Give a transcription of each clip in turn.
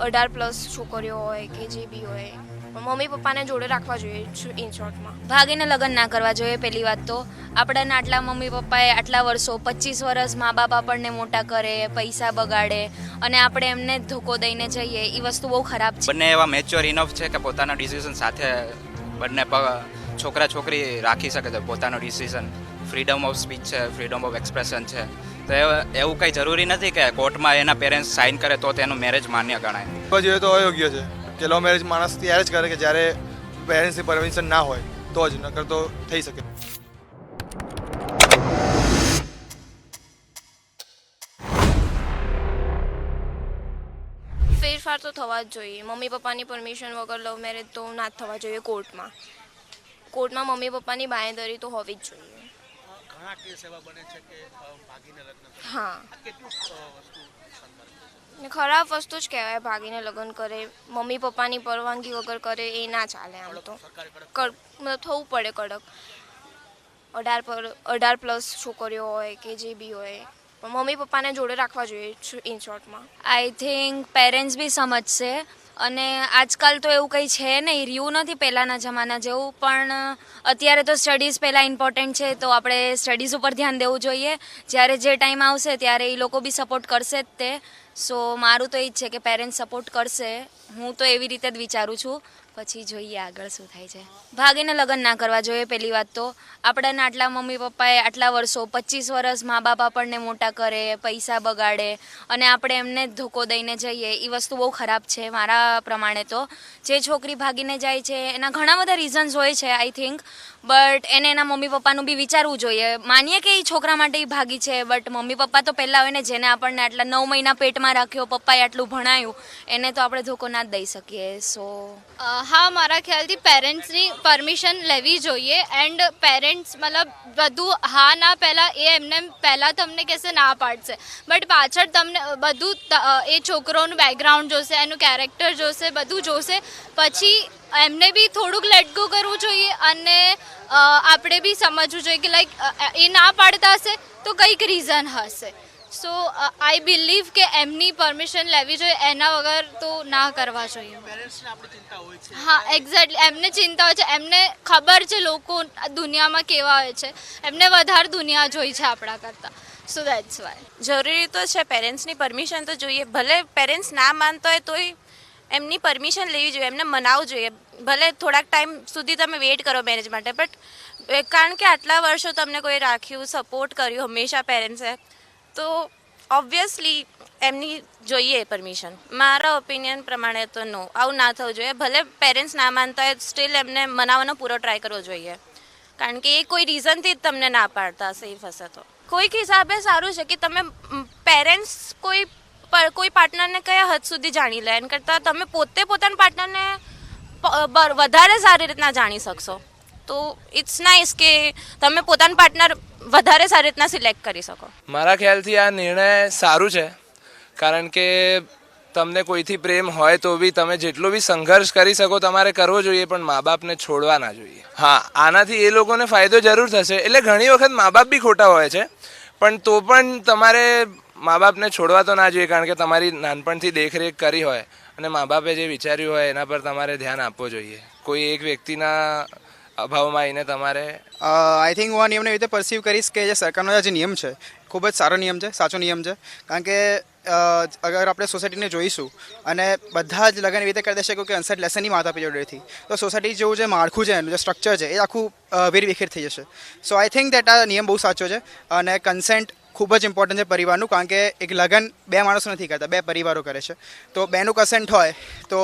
18+ છોકરીઓ હોય કે જે બી હોય, પણ મમ્મી પપ્પાને જોડે રાખવા જોઈએ. ઇન શોર્ટમાં ભાગીને લગ્ન ના કરવા જોઈએ. પહેલી વાત તો આપણને આટલા મમ્મી પપ્પાએ આટલા વર્ષો 25 વર્ષ મા બાપ આપણને મોટા કરે, પૈસા બગાડે અને આપણે એમને ધોકો દઈને જઈએ, એ વસ્તુ બહુ ખરાબ છે. બંને એવા મેચ્યોર ઇનફ છે કે પોતાના ડિસિઝન સાથે બંને છોકરા છોકરી રાખી શકે છે પોતાનો ડિસિઝન. ફ્રીડમ ઓફ સ્પીચ છે, ફ્રીડમ ઓફ એક્સપ્રેશન છે. તો એવું કંઈ જરૂરી નથી કે કોર્ટમાં એના પેરેન્ટ્સ સાઇન કરે તો તેનું મેરેજ માન્ય ગણાય. જોઈએ તો અયોગ્ય છે કે લવ મેરેજ માણસ ત્યારે જ કરે કે જ્યારે પેરેન્ટ્સની પરમિશન ના હોય તો જ, નકર તો થઈ શકે. ફેરફાર તો થવા જ જોઈએ. મમ્મી પપ્પાની પરમિશન વગર લવ મેરેજ તો ના જ થવા જોઈએ. કોર્ટમાં મમ્મી પપ્પાની બાંયધરી તો હોવી જ જોઈએ. ઘણા કેસ એવા બને છે કે ભાગીને લગ્ન કરે. હા, કેટલું વસ્તુ ને ખરાબ વસ્તુ જ કહેવાય. ભાગીને લગ્ન કરે, મમ્મી પપ્પાની પરવાનગી વગર કરે, એ ના ચાલે. આમ તો થવું પડે કડક. 18+ છોકરીઓ હોય કે જે બી હોય, પણ મમ્મી પપ્પાને જોડે રાખવા જોઈએ. ઇન શોર્ટમાં આઈ થિંક પેરેન્ટ્સ બી સમજશે. અને આજકાલ તો એવું કંઈ છે નહીં, રહ્યું નથી પહેલાંના જમાના જેવું, પણ અત્યારે તો સ્ટડીઝ પહેલાં ઇમ્પોર્ટન્ટ છે, તો આપણે સ્ટડીઝ ઉપર ધ્યાન દેવું જોઈએ. જ્યારે જે ટાઈમ આવશે ત્યારે એ લોકો બી સપોર્ટ કરશે જ તે. સો મારું તો એ જ છે કે પેરેન્ટ્સ સપોર્ટ કરશે. હું તો એવી રીતે જ વિચારું છું. પછી જોઈએ આગળ શું થાય છે. ભાગીને લગ્ન ના કરવા જોઈએ. પહેલી વાત તો આપણને આટલા મમ્મી પપ્પાએ આટલા વર્ષો 25 વર્ષ મા બાપ આપણને મોટા કરે, પૈસા બગાડે અને આપણે એમને ધોકો દઈને જઈએ, એ વસ્તુ બહુ ખરાબ છે મારા પ્રમાણે. તો જે છોકરી ભાગીને જાય છે એના ઘણા બધા રીઝન્સ હોય છે આઈ થિંક, બટ એને એના મમ્મી પપ્પાનું બી વિચારવું જોઈએ. માનીએ કે એ છોકરા માટે એ ભાગી છે, બટ મમ્મી પપ્પા તો પહેલાં હોય ને, જેને આપણને આટલા 9 મહિના પેટમાં રાખ્યો, પપ્પાએ આટલું ભણાયું, એને તો આપણે ધોકો ના જ દઈ શકીએ. સો હા, મારા ખ્યાલથી પેરેન્ટ્સની પરમિશન લેવી જોઈએ. એન્ડ પેરેન્ટ્સ મતલબ બધું હા ના પહેલાં એ એમને પહેલાં તમને કહેશે ના પાડશે, બટ પાછળ તમને બધું એ છોકરોનું બેકગ્રાઉન્ડ જોશે, એનું કેરેક્ટર જોશે, બધું જોશે. પછી એમને બી થોડુંક લેટ ગો કરવું જોઈએ અને આપણે બી સમજવું જોઈએ કે લાઈક એ ના પાડતા હશે તો કંઈક રીઝન હશે. સો આઈ બિલીવ કે એમની પરમિશન લેવી જોઈએ, એના વગર તો ના કરવા જોઈએ. પેરેન્ટ્સને આપણી ચિંતા હોય છે. હા, એક્ઝેક્ટલી. એમને ચિંતા હોય છે, એમને ખબર છે લોકો દુનિયામાં કેવા હોય છે, એમને વધારે દુનિયા જોઈ છે આપણા કરતાં. સો દેટ્સ વાય જરૂરી તો છે પેરેન્ટ્સની પરમિશન તો જોઈએ. ભલે પેરેન્ટ્સ ના માનતા હોય તોય એમની પરમિશન લેવી જોઈએ, એમને મનાવવું જોઈએ. ભલે થોડાક ટાઈમ સુધી તમે વેઇટ કરો મેરેજ માટે, બટ કારણ કે આટલા વર્ષો તમને કોઈ રાખ્યું, સપોર્ટ કર્યું હંમેશા પેરેન્ટ્સે, તો ઓબ્વિયસલી એમની જોઈએ પરમિશન. મારા ઓપિનિયન પ્રમાણે તો નો, આવું ના થવું જોઈએ. ભલે પેરેન્ટ્સ ના માનતા હોય, સ્ટીલ એમને મનાવવાનો પૂરો ટ્રાય કરવો જોઈએ, કારણ કે એ કોઈ રીઝનથી જ તમને ના પાડતા સેફ હશે. તો કોઈક હિસાબે સારું છે કે તમે પેરેન્ટ્સ કોઈ પાર્ટનરને કયા હદ સુધી જાણી લે, એના કરતાં તમે પોતે પોતાના પાર્ટનરને વધારે સારી રીતના જાણી શકશો. તો ઇટ્સ નાઇસ કે તમે પોતાનું પાર્ટનર વધારે સારી રીતના સિલેક્ટ કરી શકો. મારા ખ્યાલથી આ નિર્ણય સારું છે, કારણ કે તમને કોઈથી પ્રેમ હોય તો બી તમે જેટલો બી સંઘર્ષ કરી શકો તમારે કરવો જોઈએ, પણ મા બાપને છોડવા ના જોઈએ. હા, આનાથી એ લોકોને ફાયદો જરૂર થશે. એટલે ઘણી વખત મા બાપ બી ખોટા હોય છે, પણ તો પણ તમારે મા બાપને છોડવા તો ના જોઈએ, કારણ કે તમારી નાનપણથી દેખરેખ કરી હોય અને મા બાપે જે વિચાર્યું હોય એના પર તમારે ધ્યાન આપવું જોઈએ. કોઈ એક વ્યક્તિના અભાવમાં આવીને તમારે આઈ થિંક હું આ નિયમને એવી રીતે પરસીવ કરીશ કે જે સરકારનો જે નિયમ છે ખૂબ જ સારો નિયમ છે, સાચો નિયમ છે. કારણ કે અગર આપણે સોસાયટીને જોઈશું અને બધા જ લગ્ન એવી રીતે કરી દેશે કે અનસેટ લેસનની માતા પિતા જોડેથી, તો સોસાયટી જેવું જે માળખું છે, એનું જે સ્ટ્રક્ચર છે, એ આખું વેરવિખેર થઈ જશે. સો આઈ થિંક દેટ આ નિયમ બહુ સાચો છે. અને કન્સેન્ટ ખૂબ જ ઇમ્પોર્ટન્ટ છે પરિવારનું, કારણ કે એક લગ્ન બે માણસો નથી કરતા, બે પરિવારો કરે છે. તો બેનું કન્સેન્ટ હોય તો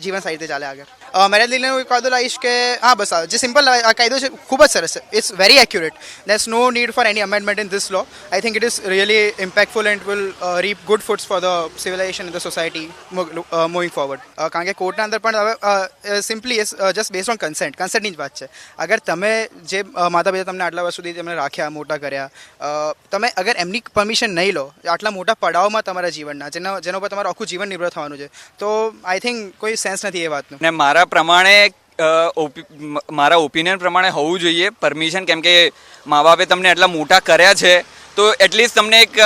જીવન સારી રીતે ચાલે આગળ. મેરેજ લઈને હું એક કાયદો લાવીશ કે હા બસ જે સિમ્પલ આ કાયદો છે ખૂબ જ સરસ છે. It's very accurate. There is no need for any amendment in this law. I think it is really impactful and will reap good foods for the civilization in the society moving forward. કારણ કે કોર્ટના અંદર પણ હવે simply is just based on કન્સેન્ટની જ વાત છે. અગર તમે જે માતા પિતા તમને આટલા વર્ષ સુધી તમને રાખ્યા, મોટા કર્યા, તમે અગર એમની પરમિશન નહીં લો, આટલા મોટા પડાવમાં તમારા જીવનના જેના ઉપર તમારું આખું જીવન નિર્ભર થવાનું છે, તો આઈ થિંક કોઈ સેન્સ નથી એ વાતનું. ને મારા પ્રમાણે મારા ઓપિનિયન પ્રમાણે હોવું જોઈએ પરમિશન, કેમ કે મા બાપે તમને એટલા મોટા કર્યા છે તો એટલીસ્ટ તમને એક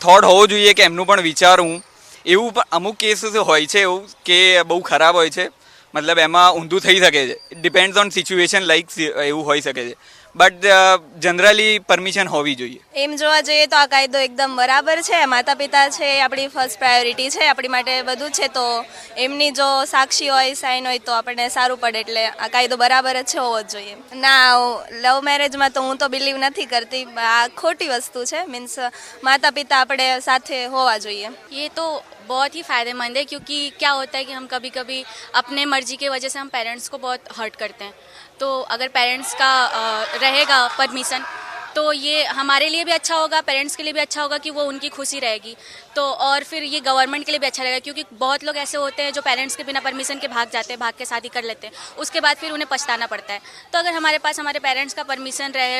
થોટ હોવો જોઈએ કે એમનું પણ વિચારું એવું પણ અમુક કેસીસ હોય છે એવું કે બહુ ખરાબ હોય છે, મતલબ એમાં ઊંધું થઈ શકે છે. ડિપેન્ડ્સ ઓન સિચ્યુએશન લાઈક એવું હોઈ શકે છે, બટ જનરલી પરમિશન હોવી જોઈએ. એમ જોવા જઈએ તો આ કાયદો એકદમ બરાબર છે. માતા પિતા છે એ આપણી ફર્સ્ટ પ્રાયોરિટી છે, આપણી માટે બધું જ છે. તો એમની જો સાક્ષી હોય, સાઇન હોય તો આપણને સારું પડે. એટલે આ કાયદો બરાબર જ છે, હોવો જ જોઈએ. ના, લવ મેરેજમાં તો હું તો બિલીવ નથી કરતી. આ ખોટી વસ્તુ છે. મીન્સ માતા પિતા આપણે સાથે હોવા જોઈએ. ये तो बहुत ही फ़ायदेमंद है, क्योंकि क्या होता है कि हम कभी कभी अपने मर्जी की वजह से हम पेरेंट्स को बहुत हर्ट करते हैं. तो अगर पेरेंट्स का रहेगा परमिशन तो ये हमारे लिए भी अच्छा होगा, पेरेंट्स के लिए भी अच्छा होगा कि वो उनकी खुशी रहेगी. तो और फिर ये गवर्नमेंट के लिए भी अच्छा रहेगा, क्योंकि बहुत लोग ऐसे होते हैं जो पेरेंट्स के बिना परमिशन के भाग जाते हैं, भाग के शादी कर लेते हैं, उसके बाद फिर उन्हें पछताना पड़ता है. तो अगर हमारे पास हमारे पेरेंट्स का परमिशन रहे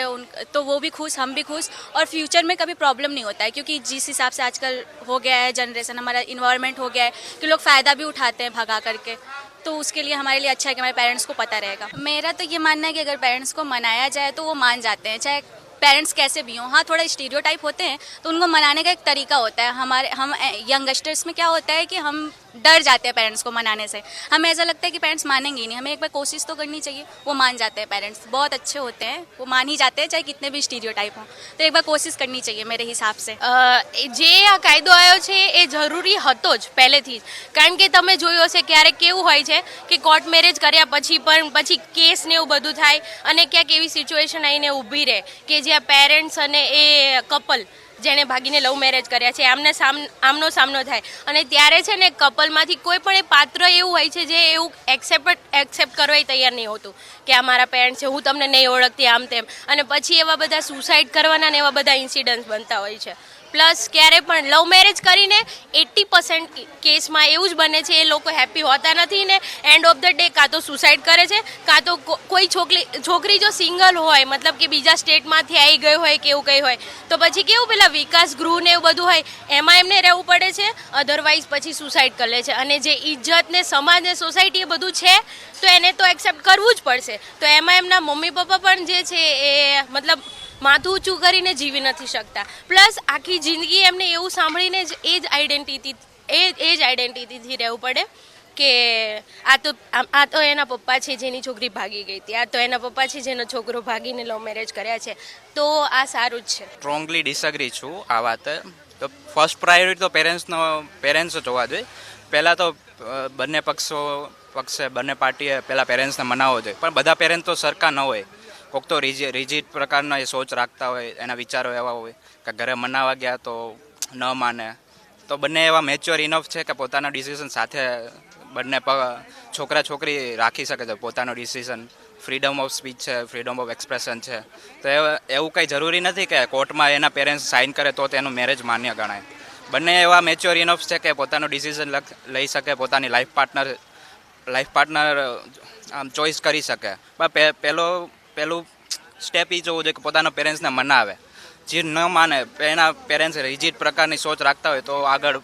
तो वो भी खुश, हम भी खुश, और फ्यूचर में कभी प्रॉब्लम नहीं होता है. क्योंकि जिस हिसाब से आजकल हो गया है जनरेशन, हमारा इन्वायरमेंट हो गया है कि लोग फ़ायदा भी उठाते हैं भगा करके. तो उसके लिए हमारे लिए अच्छा है कि हमारे पेरेंट्स को पता रहेगा. मेरा तो ये मानना है कि अगर पेरेंट्स को मनाया जाए तो वो मान जाते हैं, चाहे पेरेंट्स कैसे भी हों. हाँ, थोड़ा स्टीरियोटाइप होते हैं तो उनको मनाने का एक तरीका होता है. हम यंगस्टर्स में क्या होता है कि हम डर जाते हैं पेरेंट्स को मनाने से. हमें ऐसा लगता है कि पेरेंट्स मानेंगे ही नहीं. हमें एक बार कोशिश तो करनी चाहिए. वो मान जाते हैं, पेरेंट्स बहुत अच्छे होते हैं, वो मान ही जाते हैं चाहे कितने भी स्टीरियोटाइप हों. तो एक बार कोशिश करनी चाहिए मेरे हिसाब से. જે આ કાયદો આવ્યો છે એ જરૂરી હતો જ પહેલેથી જ, કારણ કે તમે જોયું હશે ક્યારેક કેવું હોય છે કે કોર્ટ મેરેજ કર્યા પછી પણ પછી કેસ ને એવું બધું થાય અને ક્યાંક એવી સિચ્યુએશન આવીને ઊભી રહે કે જ્યાં પેરેન્ટ્સ અને એ કપલ જેણે ભાગીને લવ મેરેજ કર્યા છે આમનો સામનો થાય અને ત્યારે છે ને કપલમાંથી કોઈ પણ એ પાત્ર એવું હોય છે જે એવું એક્સેપ્ટ કરવા તૈયાર નહીં હોતું કે આ મારા પેરેન્ટ્સ છે, હું તમને નહીં ઓળખતી, આમ તેમ, અને પછી એવા બધા સુસાઇડ કરવાના ને એવા બધા ઇન્સિડન્ટ્સ બનતા હોય છે. પ્લસ ક્યારે પણ લવ મેરેજ કરીને 80% કેસમાં એવું જ બને છે, એ લોકો હેપી હોતા નથી ને એન્ડ ઓફ ધ ડે કાં તો સુસાઇડ કરે છે, કાં તો કોઈ છોકરી જો સિંગલ હોય, મતલબ કે બીજા સ્ટેટમાંથી આવી ગઈ હોય કે એવું કંઈ હોય તો પછી કેવું પેલા વિકાસ ગૃહ ને એવું બધું હોય એમાં એમને રહેવું પડે છે, અધરવાઇઝ પછી સુસાઇડ કરી લે છે. અને જે ઇજ્જત ને સમાજ ને સોસાયટી એ બધું છે તો એને તો એક્સેપ્ટ કરવું જ પડશે. તો એમાં એમના મમ્મી પપ્પા પણ જે છે એ મતલબ માથું ઊંચું કરીને જીવી નથી શકતા. પ્લસ આખી જિંદગી એમને એવું સાંભળીને જ એ જ આઈડેન્ટિટીથી રહેવું પડે કે આ તો એના પપ્પા છે જેની છોકરી ભાગી ગઈ હતી, આ તો એના પપ્પા છે જેનો છોકરો ભાગીને લવ મેરેજ કર્યા છે. તો આ સારું જ છે. સ્ટ્રોંગલી ડિસએગ્રી છું આ વાતે. તો ફર્સ્ટ પ્રાયોરિટી તો પેરેન્ટ્સ જ હોવા જોઈએ. પહેલાં તો બંને બંને પાર્ટીએ પહેલાં પેરેન્ટ્સને મનાવવો જોઈએ, પણ બધા પેરેન્ટ્સ તો સરખા ન હોય. કોઈક તો રિજિડ પ્રકારના એ સોચ રાખતા હોય, એના વિચારો એવા હોય કે ઘરે મનાવવા ગયા તો ન માને. તો બંને એવા મેચ્યોર ઇનફ છે કે પોતાના ડિસિઝન સાથે બંને છોકરા છોકરી રાખી શકે છે પોતાનો ડિસિઝન. ફ્રીડમ ઓફ સ્પીચ છે, ફ્રીડમ ઓફ એક્સપ્રેશન છે. તો એવું કંઈ જરૂરી નથી કે કોર્ટમાં એના પેરેન્ટ્સ સાઇન કરે તો તેનું મેરેજ માન્ય ગણાય. બંને એવા મેચ્યોર ઇનફ છે કે પોતાનો ડિસિઝન લઈ શકે, પોતાની લાઈફ પાર્ટનર આમ ચોઈસ કરી શકે. પહેલું સ્ટેપ એ જોવું જોઈએ કે પોતાના પેરેન્ટ્સને મનાવે. જે ન માને, એના પેરેન્ટ્સ રિજિડ પ્રકારની સોચ રાખતા હોય તો આગળ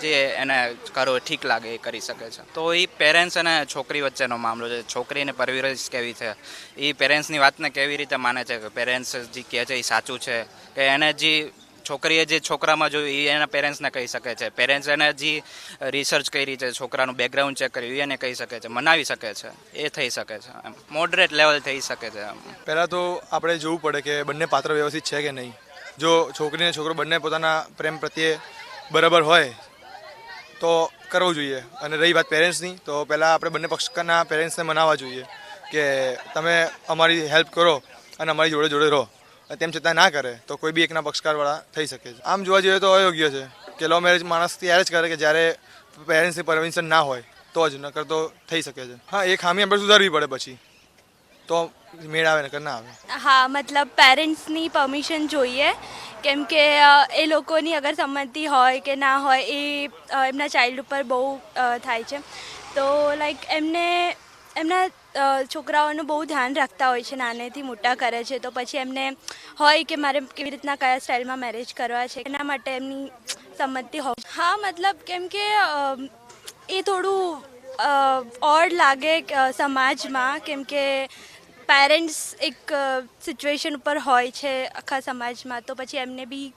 જે એને કરો ઠીક લાગે એ કરી શકે છે. તો એ પેરેન્ટ્સ અને છોકરી વચ્ચેનો મામલો છે. છોકરીને પરવરિશ કેવી છે, એ પેરેન્ટ્સની વાતને કેવી રીતે માને છે, કે પેરેન્ટ્સ જે કહે છે એ સાચું છે, કે એને જે છોકરીએ જે છોકરામાં જોયું એ એના પેરેન્ટ્સને કહી શકે છે. પેરેન્ટ્સ એને જે રિસર્ચ કરી છે, છોકરાનું બેકગ્રાઉન્ડ ચેક કર્યું એને કહી શકે છે, મનાવી શકે છે, એ થઈ શકે છે. એમ મોડરેટ લેવલ થઈ શકે છે. પહેલાં તો આપણે જોવું પડે કે બંને પાત્ર વ્યવસ્થિત છે કે નહીં. જો છોકરી અને છોકરો બંને પોતાના પ્રેમ પ્રત્યે બરાબર હોય તો કરવું જોઈએ. અને રહી વાત પેરેન્ટ્સની, તો પહેલાં આપણે બંને પક્ષના પેરેન્ટ્સને મનાવવા જોઈએ કે તમે અમારી હેલ્પ કરો અને અમારી જોડે જોડે રહો. તેમ છતાં ના કરે તો કોઈ બી એકના પક્ષકારવાળા થઈ શકે છે. આમ જોવા જઈએ તો અયોગ્ય છે કે લવ મેરેજ માણસ ત્યારે જ કરે કે જ્યારે પેરેન્ટ્સની પરમિશન ના હોય તો જ, નકર તો થઈ શકે છે. હા, એ ખામી આપણે સુધારવી પડે પછી તો મેળ આવે નકર ના આવે. હા, મતલબ પેરેન્ટ્સની પરમિશન જોઈએ, કેમ કે એ લોકોની અગર સંમતિ હોય કે ના હોય એ એમના ચાઇલ્ડ ઉપર બહુ થાય છે. તો લાઈક એમના છોકરાઓનું બહુ ધ્યાન રાખતા હોય છે, નાનેથી મોટા કરે છે. તો પછી એમને હોય કે મારે કેવી રીતના કયા સ્ટાઇલમાં મેરેજ કરવા છે, એના માટે એમની સંમતિ હોય. હા, મતલબ કેમ કે એ થોડું ઓડ લાગે સમાજમાં, કેમ કે પેરેન્ટ્સ એક સિચ્યુએશન ઉપર હોય છે આખા સમાજમાં, તો પછી એમને બી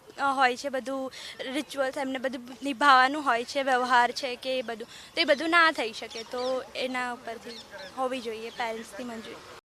હોય છે બધું રિચ્યુઅલ્સ, એમને બધું નિભાવવાનું હોય છે, વ્યવહાર છે કે એ બધું, તો એ બધું ના થઈ શકે. તો એના ઉપરથી હોવી જોઈએ પેરેન્ટ્સની મંજૂરી.